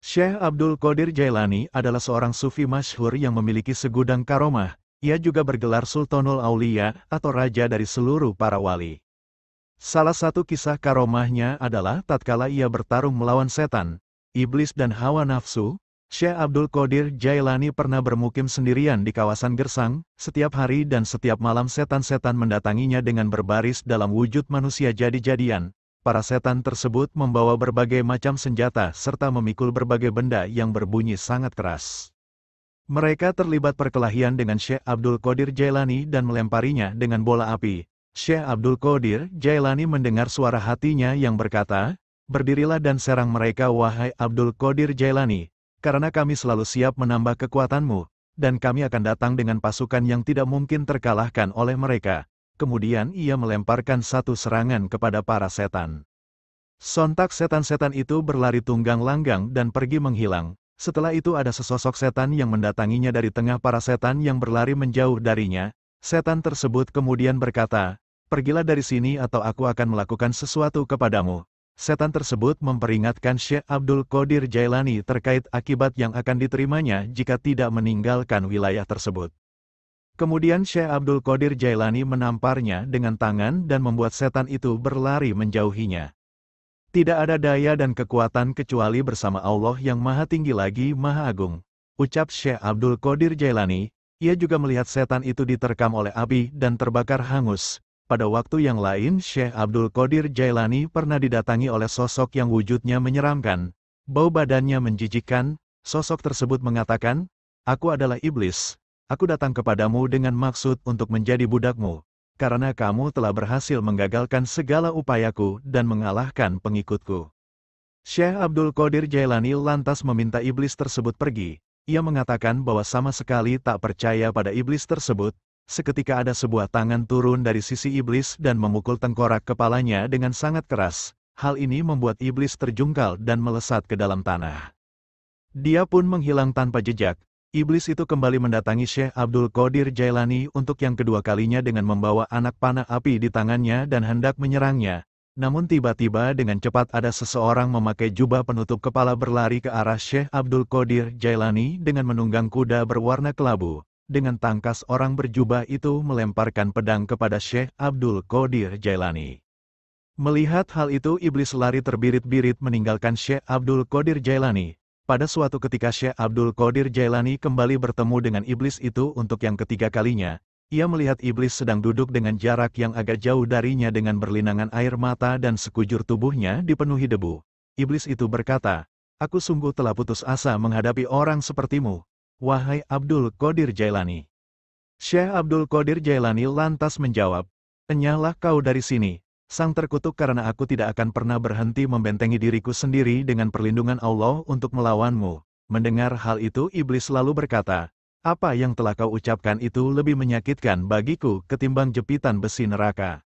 Syekh Abdul Qadir Jailani adalah seorang sufi masyhur yang memiliki segudang karomah. Ia juga bergelar Sultanul Aulia atau raja dari seluruh para wali. Salah satu kisah karomahnya adalah tatkala ia bertarung melawan setan, iblis dan hawa nafsu. Syekh Abdul Qadir Jailani pernah bermukim sendirian di kawasan Gersang. Setiap hari dan setiap malam setan-setan mendatanginya dengan berbaris dalam wujud manusia jadi-jadian. Para setan tersebut membawa berbagai macam senjata serta memikul berbagai benda yang berbunyi sangat keras. Mereka terlibat perkelahian dengan Syekh Abdul Qadir Jailani dan melemparinya dengan bola api. Syekh Abdul Qadir Jailani mendengar suara hatinya yang berkata, "Berdirilah dan serang mereka wahai Abdul Qadir Jailani, karena kami selalu siap menambah kekuatanmu, dan kami akan datang dengan pasukan yang tidak mungkin terkalahkan oleh mereka." Kemudian ia melemparkan satu serangan kepada para setan. Sontak setan-setan itu berlari tunggang langgang dan pergi menghilang. Setelah itu ada sesosok setan yang mendatanginya dari tengah para setan yang berlari menjauh darinya. Setan tersebut kemudian berkata, "Pergilah dari sini atau aku akan melakukan sesuatu kepadamu." Setan tersebut memperingatkan Syekh Abdul Qadir Jailani terkait akibat yang akan diterimanya jika tidak meninggalkan wilayah tersebut. Kemudian Syekh Abdul Qadir Jailani menamparnya dengan tangan dan membuat setan itu berlari menjauhinya. Tidak ada daya dan kekuatan kecuali bersama Allah yang Maha Tinggi lagi Maha Agung, ucap Syekh Abdul Qadir Jailani. Ia juga melihat setan itu diterkam oleh api dan terbakar hangus. Pada waktu yang lain Syekh Abdul Qadir Jailani pernah didatangi oleh sosok yang wujudnya menyeramkan. Bau badannya menjijikkan. Sosok tersebut mengatakan, "Aku adalah iblis. Aku datang kepadamu dengan maksud untuk menjadi budakmu, karena kamu telah berhasil menggagalkan segala upayaku dan mengalahkan pengikutku." Syekh Abdul Qadir Jailani lantas meminta iblis tersebut pergi. Ia mengatakan bahwa sama sekali tak percaya pada iblis tersebut. Seketika ada sebuah tangan turun dari sisi iblis dan memukul tengkorak kepalanya dengan sangat keras. Hal ini membuat iblis terjungkal dan melesat ke dalam tanah. Dia pun menghilang tanpa jejak. Iblis itu kembali mendatangi Syekh Abdul Qadir Jailani untuk yang kedua kalinya dengan membawa anak panah api di tangannya dan hendak menyerangnya. Namun tiba-tiba dengan cepat ada seseorang memakai jubah penutup kepala berlari ke arah Syekh Abdul Qadir Jailani dengan menunggang kuda berwarna kelabu. Dengan tangkas orang berjubah itu melemparkan pedang kepada Syekh Abdul Qadir Jailani. Melihat hal itu iblis lari terbirit-birit meninggalkan Syekh Abdul Qadir Jailani. Pada suatu ketika Syekh Abdul Qadir Jailani kembali bertemu dengan iblis itu untuk yang ketiga kalinya. Ia melihat iblis sedang duduk dengan jarak yang agak jauh darinya dengan berlinangan air mata dan sekujur tubuhnya dipenuhi debu. Iblis itu berkata, "Aku sungguh telah putus asa menghadapi orang sepertimu, wahai Abdul Qadir Jailani." Syekh Abdul Qadir Jailani lantas menjawab, "Enyahlah kau dari sini, sang terkutuk, karena aku tidak akan pernah berhenti membentengi diriku sendiri dengan perlindungan Allah untuk melawanmu." Mendengar hal itu iblis lalu berkata, "Apa yang telah kau ucapkan itu lebih menyakitkan bagiku ketimbang jepitan besi neraka."